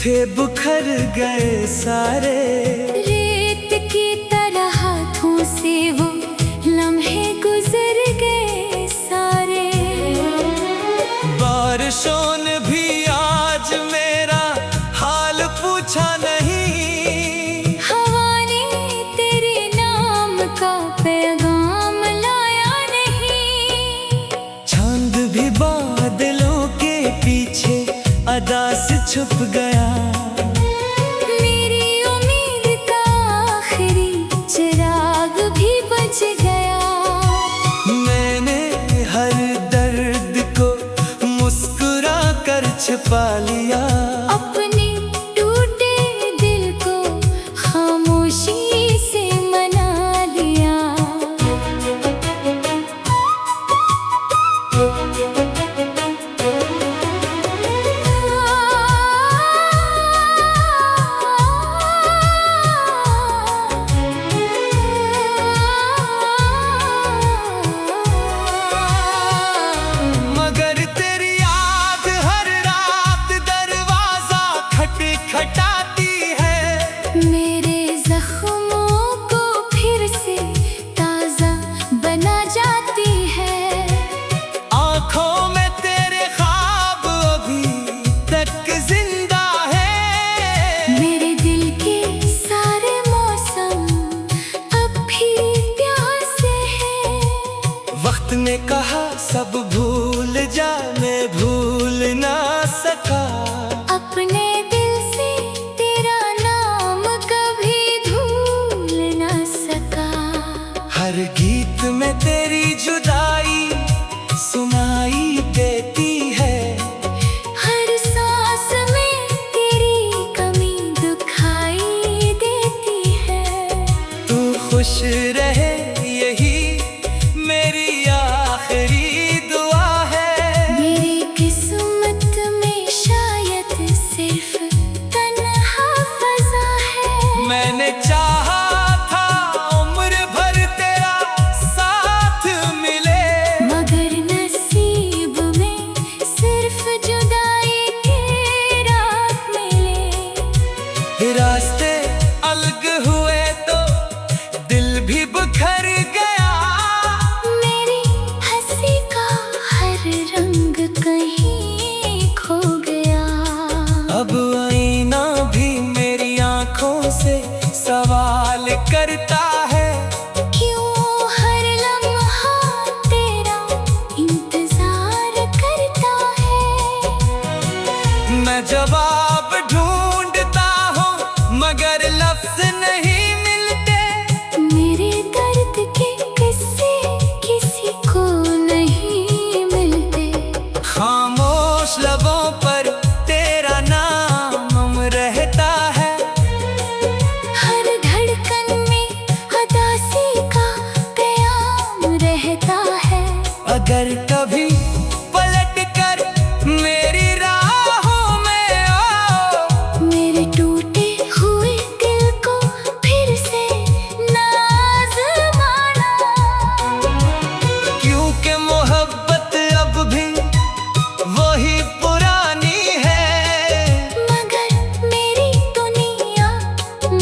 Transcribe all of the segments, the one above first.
थे बुखर गए सारे, रेत की तरह हाथों से वो लम्हे गुजर गए सारे। बारिशों ने भी आज मेरा हाल पूछा नहीं, हवा ने तेरे नाम का पैगाम लाया नहीं। चांद भी बादलों के पीछे अदा से छुप गया, मेरी उम्मीद का आखिरी चिराग भी बुझ गया। मैंने हर दर्द को मुस्कुरा कर छिपा लिया, अपने टूटे दिल को खामोशी से मना लिया। मगर तेरी याद हर रात दरवाजा खटखटाती है, मेरे जख्मों को फिर से ताजा बना जाती है। आँखों में तेरे ख्वाब अभी तक जिंदा है, मेरे दिल के सारे मौसम अब भी प्यासे हैं। वक्त ने कहा सब भूल जा, मैं भूल ना सका। अपने दिल से तेरा नाम कभी धूल ना सका। हर गीत में तेरी जुदाई सुनाई देती है, हर सांस में तेरी कमी दुखाई देती है। तू खुश रहे यही मेरी आखिरी दुआ है। मेरी किस्मत में शायद सिर्फ तन्हा फजा है। मैंने चाहा था उम्र भर तेरा साथ मिले, मगर नसीब में सिर्फ जुदाई के रात मिले। रास्ते अलग हुए तो दिल भी बिखर गया, मेरी हंसी का हर रंग कहीं खो गया। अब आईना भी मेरी आंखों से सवाल करता है, क्यों हर लम्हा तेरा इंतजार करता है। मैं जवाब ढूंढता हूँ मगर लफ्ज नहीं मिलते, मेरे दर्द के किस्से किसी को नहीं मिलते। खामोश लबों पर तेरा नाम रहता है, हर धड़कन में उदासी का क़याम रहता है। अगर कभी पलट कर मेरी राहों में आओ, मेरे टूटे हुए दिल को फिर से नाज़माना। क्योंकि मोहब्बत अब भी वही पुरानी है, मगर मेरी दुनिया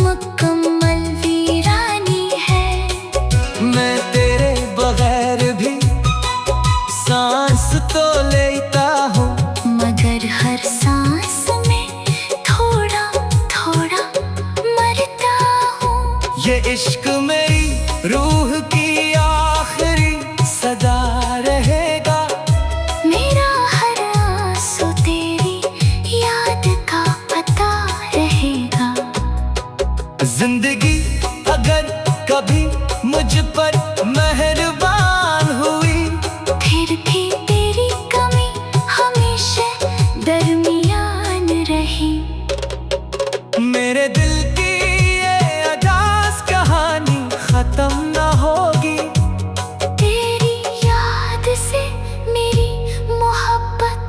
मुकम्मल वीरानी है। मैं तेरे बगैर भी सांस तो लेता हूँ, मगर हर सांस में थोड़ा थोड़ा मरता हूँ। ये इश्क मेरी रूह की आखिरी सदा रहेगा, मेरा हर आंसू तेरी याद का पता रहेगा। जिंदगी अगर कभी मुझ पर मेहरबान हुई, फिर भी तेरी कमी हमेशा दरमियान रही। मेरे दिल की ये अजाज कहानी खत्म न होगी, तेरी याद से मेरी मोहब्बत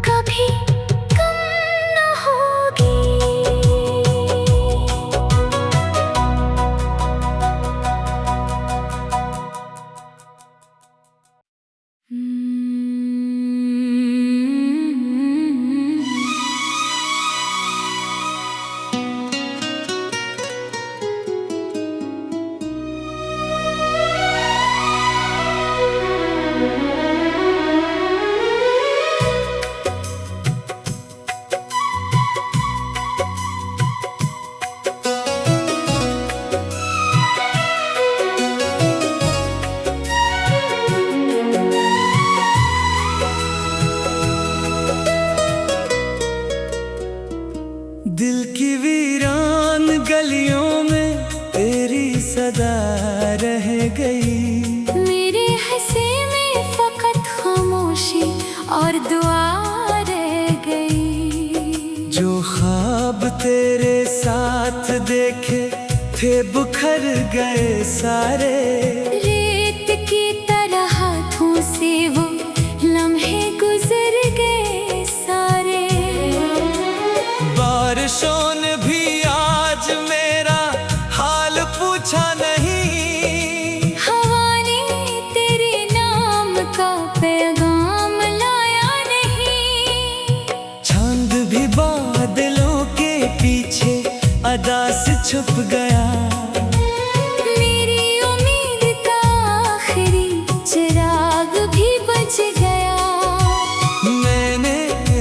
कभी कम न होगी। रह गई। मेरे हंसे में फकत खामोशी और दुआ रह गई। जो ख्वाब तेरे साथ देखे थे बिखर गए सारे। रेत की तरह हाथों से वो लम्हे गुजर गए सारे। बारिशों ने भी आज मेरा हाल पूछा नहीं। हवा ने तेरे नाम का पैगाम लाया नहीं। चांद भी बादलों के पीछे अदा से छुप गया। मेरी उम्मीद का आखिरी चिराग भी बुझ गया। मैंने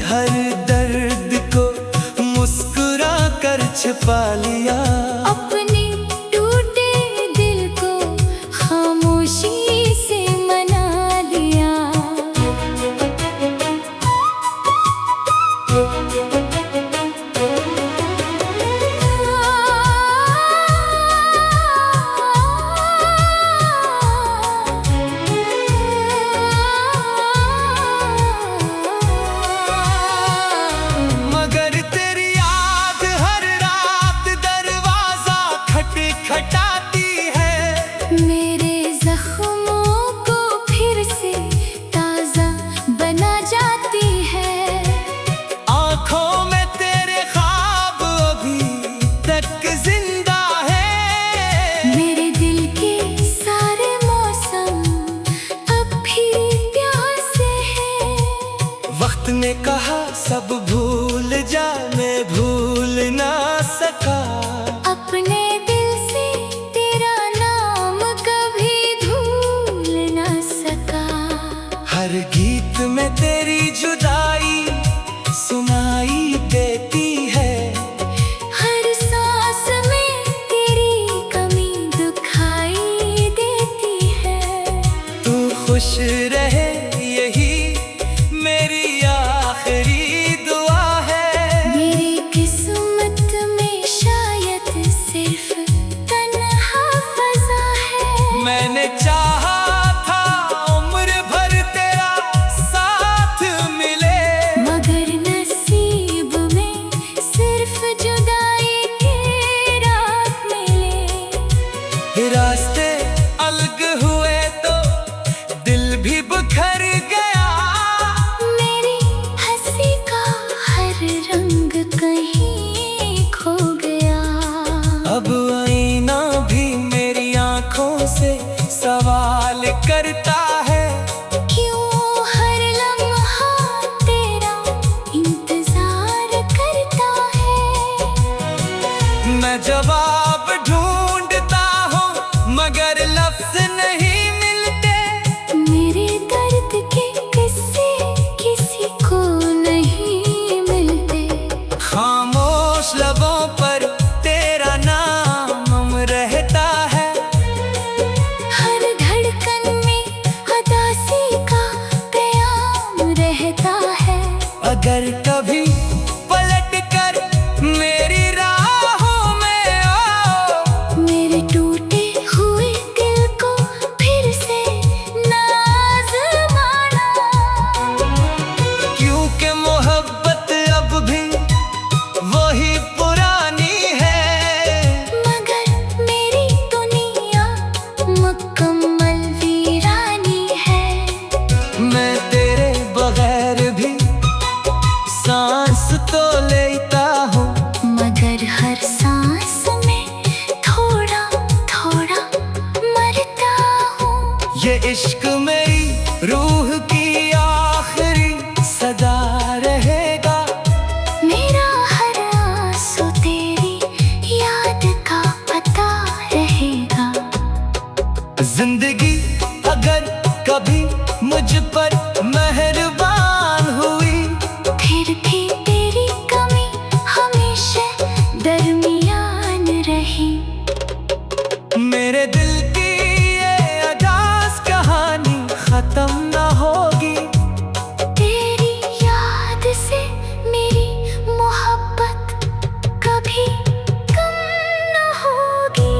हर दर्द को मुस्कुरा कर छिपा लिया। अपने टूटे दिल को खामोशी से मना लिया। मगर तेरी याद हर रात दरवाजा खटखटाती है। मेरे जख्मों को फिर से ताजा बना जाती है। आँखों में तेरे ख्वाब अभी तक जिंदा है। मेरे दिल के सारे मौसम अब भी प्यासे हैं। वक्त ने कहा सब भूल जा, मैं भूल ना सका। अपने दिल से तेरा नाम कभी भूल ना सका। हर गीत में तेरी जुदाई सुनाई देती है। हर सांस में तेरी कमी दुखाई देती है। तू खुश रहे यही मेरी आखिरी दुआ है। मेरी किस्मत में शायद सिर्फ तन्हा फजा है। मैंने चाहा था उम्र भर तेरा साथ मिले। मगर नसीब में सिर्फ जुदाई के रात मिले। रास्ते अलग हुए तो दिल भी बिखर गया। मेरी हंसी का हर रंग कहीं खो गया। अब आईना भी मेरी आंखों से सवाल करता है। क्यों हर लम्हा तेरा इंतजार करता है। मैं जवाब ढूंढता हूँ मगर लफ्ज नहीं मिलते। मेरे दर्द के किस्से किसी को नहीं मिलते। खामोश लबों पर तेरा नाम रहता है। हर धड़कन में उदासी का प्याम रहता है। अगर कभी पलट कर मेरी राहों में आओ। मेरे टूटे हुए दिल को फिर से नाज़माना। क्योंकि मोहब्बत अब भी वही पुरानी है। मगर मेरी दुनिया मुकम्मल वीरानी है। मैं तेरे बगैर भी सांस तो लेता हूँ। मगर हर सांस में थोड़ा थोड़ा मरता हूँ। ये इश्क मेरी रूह की आखिरी सदा रहेगा। मेरा हर आंसू तेरी याद का पता रहेगा। जिंदगी अगर कभी मुझ पर मेहरबान हुई। फिर भी तेरी कमी हमेशा दरमियान रही। मेरे दिल की ये अजाज कहानी खत्म न होगी। तेरी याद से मेरी मोहब्बत कभी कम न होगी।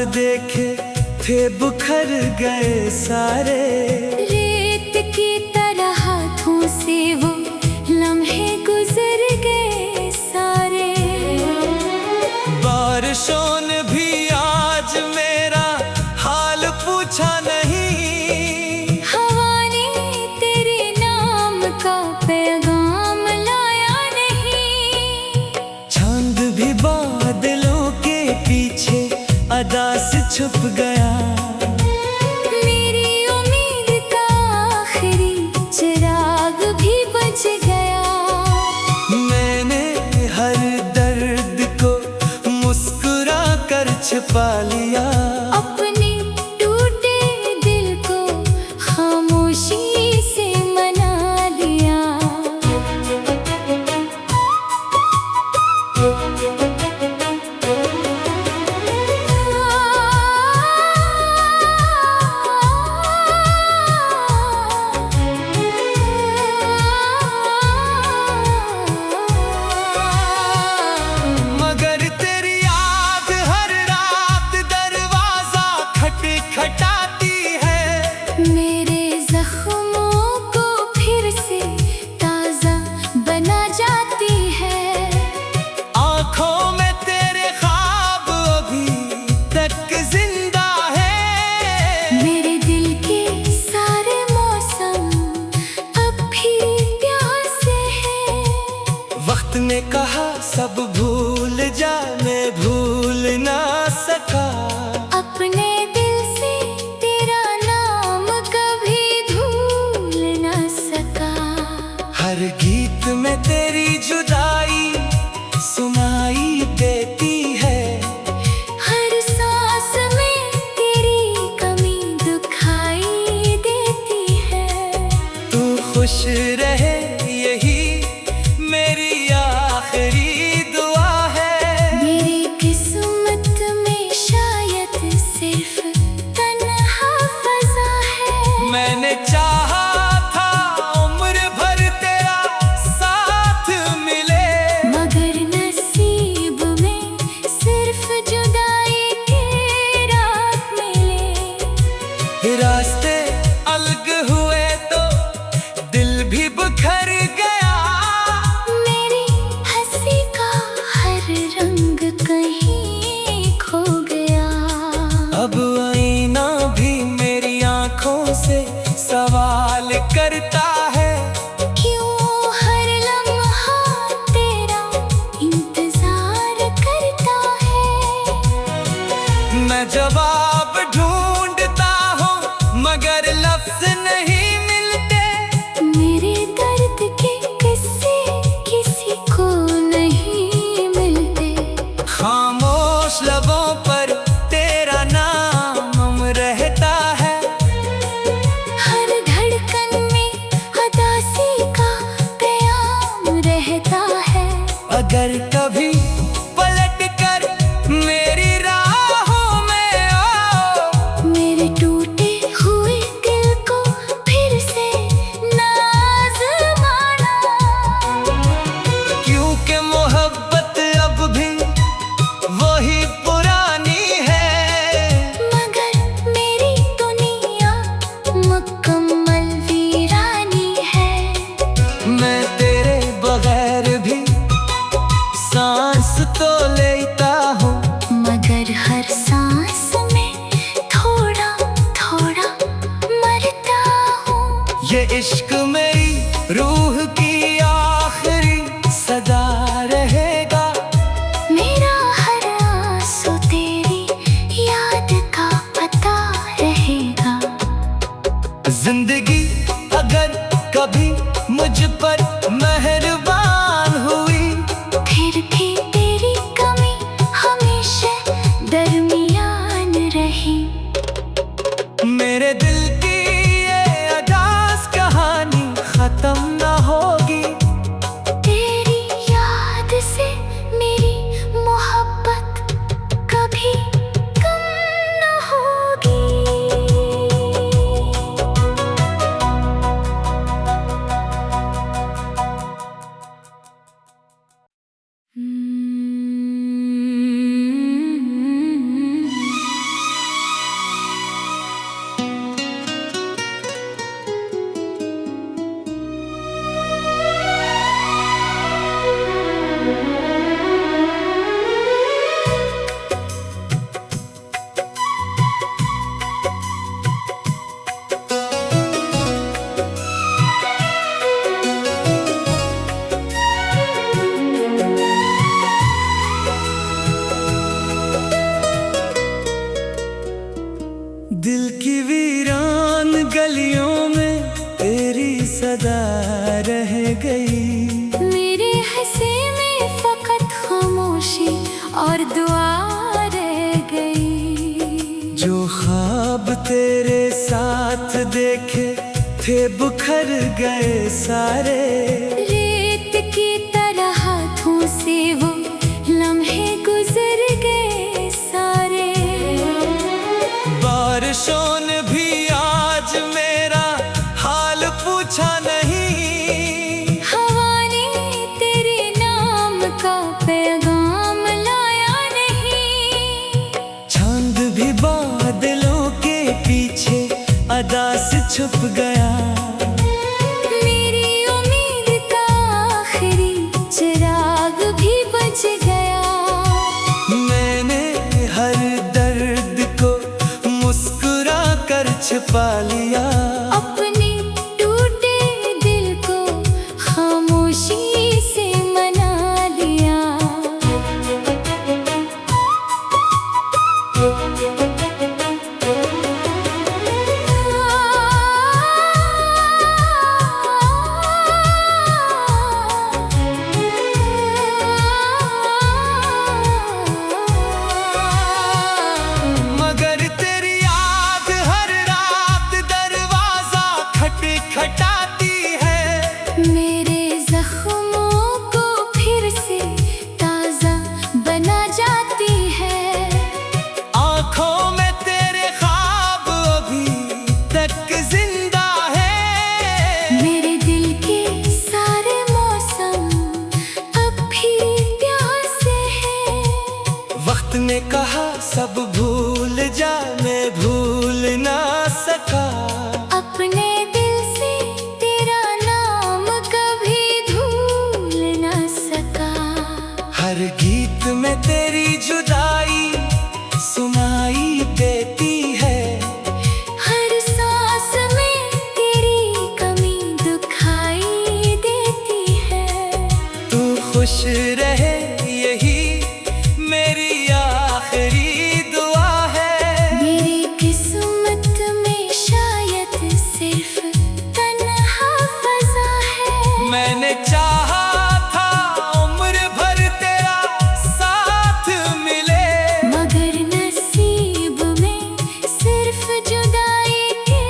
देखे थे बुखर गए सारे, रेत की तरह हाथों से वो लम्हे गुजर गए सारे। बारिशों ने भी आज मेरा हाल पूछा नहीं, हवा ने तेरे नाम का पैगाम लाया नहीं। चांद भी बादलों के पीछे अदा से छुप गया, मेरी उम्मीद का आखिरी चिराग भी बुझ गया। मैंने हर दर्द को मुस्कुरा कर छिपा लिया, अपने टूटे दिल को खामोशी से मना लिया। मगर तेरी याद हर रात दरवाजा खटखटाती है, मेरे जख्मों को फिर से ताजा बना जाती है। आँखों में तेरे ख्वाब अभी तक जिंदा है, मेरे दिल के सारे मौसम अब भी प्यासे हैं। वक्त ने कहा सब भूल जा, मैं भूल ना सका। अपने दिल से तेरा नाम कभी भूल न सका। हर गीत में तेरी जुदाई सुनाई देती है, हर सांस में तेरी कमी दुखाई देती है। तू खुश रहे यही मेरी आखिरी दुआ है। मेरी किस्मत में शायद सिर्फ तन्हा फजा है। मैंने चाहा था उम्र भर तेरा साथ मिले, मगर नसीब में सिर्फ जुदाई के रात मिले। रास्ते अलग हुए तो दिल भी बिखर गया, मेरी हंसी का हर रंग कहीं खो गया। अब आईना भी मेरी आंखों से सवाल करता है, क्यों हर लम्हा तेरा इंतजार करता है। मैं जवाब ढूंढता हूँ मगर लफ्ज नहीं मिलते, मेरे दर्द के किस्से किसी को नहीं मिलते। खामोश लबों पर तेरा नाम रहता है, हर धड़कन में उदासी का कयाम रहता है। अगर कभी पलट कर मेरी राहों में आओ, मेरे टूटे हुए दिल को फिर से नाज़माना। क्योंकि मोहब्बत अब भी वही पुरानी है, मगर मेरी दुनिया मुकम्मल वीरानी है। मैं तेरे बगैर भी सांस तो लेता हूँ, मगर हर सांस में थोड़ा थोड़ा मरता हूँ। ये इश्क मेरी रूह की आखिरी सदा रहेगा, मेरा हर आंसू तेरी याद का पता रहेगा। जिंदगी अगर कभी मुझ पर मेहरबान हुई, फिर भी तेरी कमी हमेशा दरमियान रही। मेरे दिल की ये अदास कहानी खत्म न होगी, तेरी याद से मेरी मोहब्बत कभी कम न होगी। दिल की वीरान गलियों में तेरी सदा रह गई। मेरे हंसे में फकत खामोशी और दुआ रह गई। जो ख्वाब तेरे साथ देखे थे बिखर गए सारे। रेत की तरह हाथों से वो लम्हे गुजर गए सारे। बारिशों ने भी आज मेरा हाल पूछा नहीं। हवा ने तेरे नाम का पैगाम लाया नहीं। चांद भी बादलों के पीछे अदा से छुप गया। मेरी उम्मीद का आखिरी चिराग भी बुझ गया। मैंने हर दर्द को मुस्कुरा कर छिपा लिया। अपने टूटे दिल को खामोशी से मना लिया। मगर तेरी याद हर रात दरवाजा खटखटाती है। मेरे जख्मों को फिर से ताजा बना जाती है। आँखों में तेरे ख्वाब अभी तक जिंदा है। मेरे दिल के सारे मौसम अब भी प्यासे हैं। वक्त ने कहा सब भूल जा, मैं भूल ना सका। अपने दिल से तेरा नाम कभी भूल ना सका। हर गीत में तेरी जुदाई सुनाई देती है। हर सांस में तेरी कमी दुखाई देती है। तू खुश रहे यही मेरी आखिरी दुआ है। मेरी किस्मत में शायद सिर्फ तन्हा फजा है। मैंने चाहा था उम्र भर तेरा साथ मिले। मगर नसीब में सिर्फ जुदाई के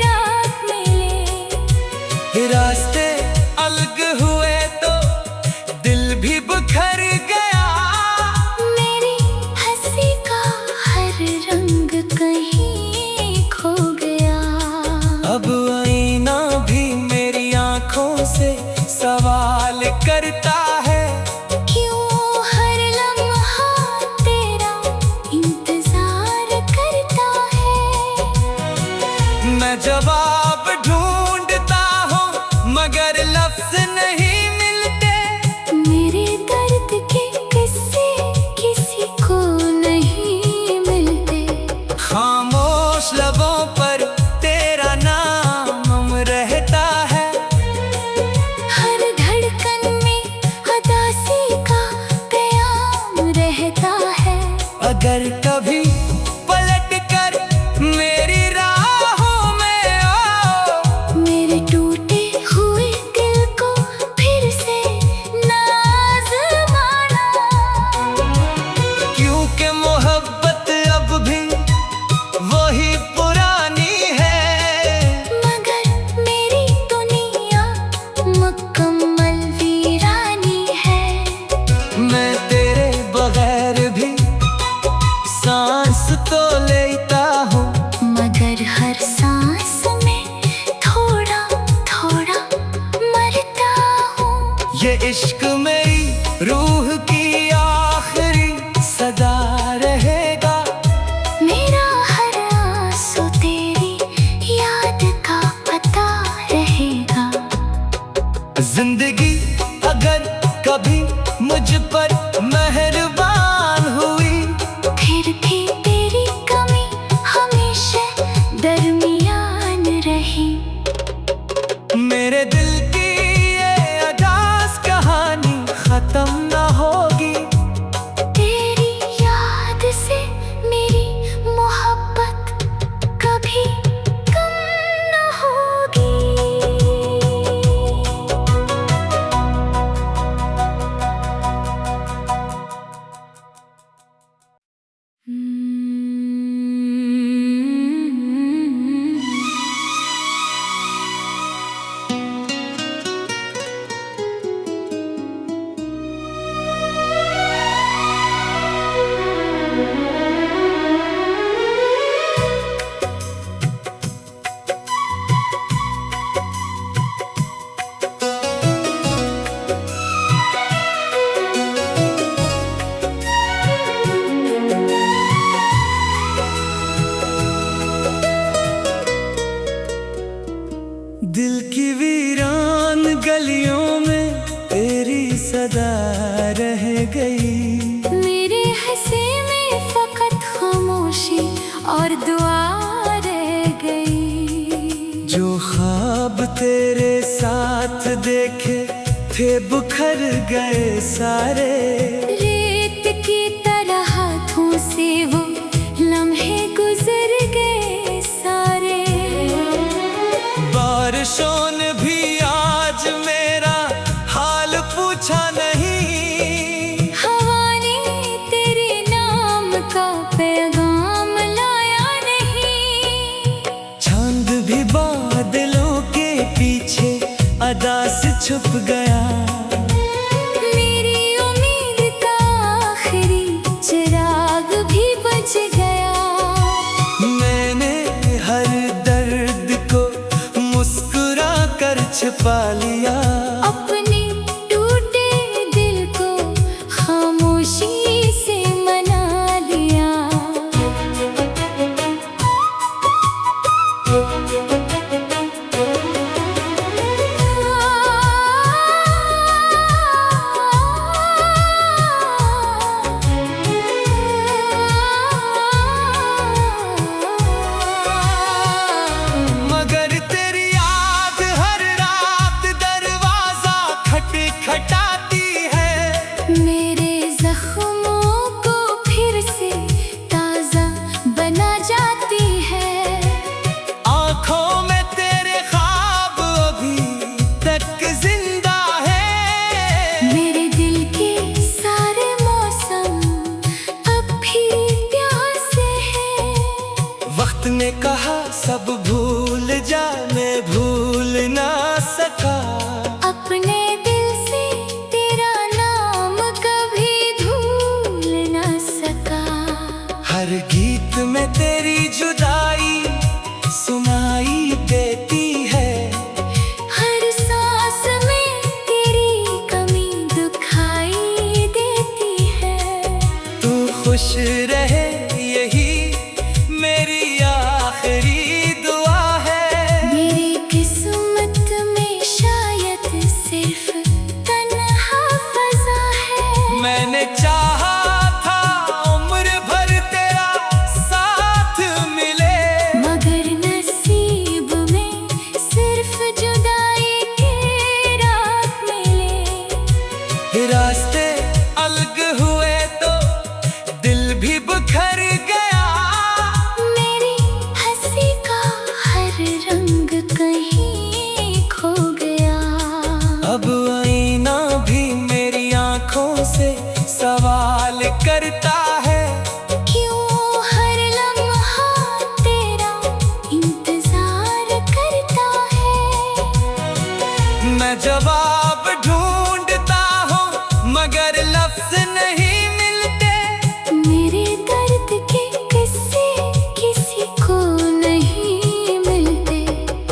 रात मिले। रास्ते अलग हुए तो दिल भी बिखर गया। मेरी हंसी का हर रंग कहीं खो गया। अब आईना भी मेरी आंखों से सवाल करता है। क्यों हर लम्हा तेरा इंतजार करता है। मैं जवाब ढूंढता हूँ मगर लफ्ज नहीं मिलते। मेरे दर्द के किस्से किसी को नहीं मिलते। खामोश लबों पर तेरा नाम रहता है। हर धड़कन में उदासी का क़याम रहता है। अगर कभी पलट कर मेरी राहों में आओ। मेरे टूटे हुए दिल को फिर से नाज़माना। क्योंकि मोहब्बत अब भी वही पुरानी है। मगर मेरी दुनिया मुकम्मल वीरानी है। मैं तेरे बगैर भी सांस तो लेता हूँ। मगर हर सांस में थोड़ा थोड़ा मरता हूँ। ये इश्क मेरी रूह की आखिरी सदा रहेगा। मेरा हर आंसू तेरी याद का पता रहेगा। जिंदगी अगर कभी मुझ पर मेहरबान हुई फिर भी तेरी कमी और दुआ रह गई। जो ख्वाब तेरे साथ देखे थे बुखर गए सारे, रेत की तरह हाथों से वो लम्हे गुजर गए सारे। बारिशों ने भी आज मेरा हाल पूछा नहीं, हवा ने तेरे नाम का पैगाम लाया नहीं। चांद भी बादलों के पीछे अदा से छुप गया। मेरी उम्मीद का आखिरी चिराग भी बुझ गया। मैंने हर दर्द को मुस्कुरा कर छिपा लिया। अपने टूटे दिल को खामोशी से मना लिया। मगर तेरी याद हर रात दरवाजा खटखटाती है। मेरे जख्मों को फिर से ताजा बना जाती है। आँखों में तेरे ख्वाब अभी तक जिंदा है। मेरे दिल के सारे मौसम अब भी प्यासे हैं। वक्त ने कहा सब भूल जा, मैं भूल ना सका। अपने दिल से तेरा नाम कभी भूल न सका। हर गीत में तेरी जुदाई सुनाई देती है। हर सांस में तेरी कमी दुखाई देती है। तू खुश रहे यही मेरी आखिरी दुआ है। मेरी किस्मत में शायद सिर्फ तन्हा फजा है। मैंने चाहा था उम्र भर तेरा साथ मिले, मगर नसीब में सिर्फ जुदाई के रात मिले। रास्ते अलग हुए तो दिल भी बिखर गया। मेरी हंसी का हर रंग कहीं खो गया। अब आईना भी मेरी आंखों से सवाल करता है। क्यों हर लम्हा तेरा इंतजार करता है। मैं जवाब ढूंढता हूँ मगर लफ्ज नहीं मिलते। मेरे दर्द के किस्से किसी को नहीं मिलते।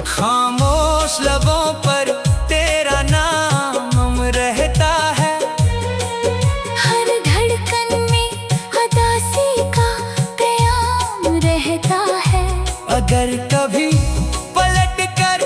खामोश लबों पर तेरा नाम रहता है। हर धड़कन में उदासी का कयाम रहता है। अगर कभी पलट कर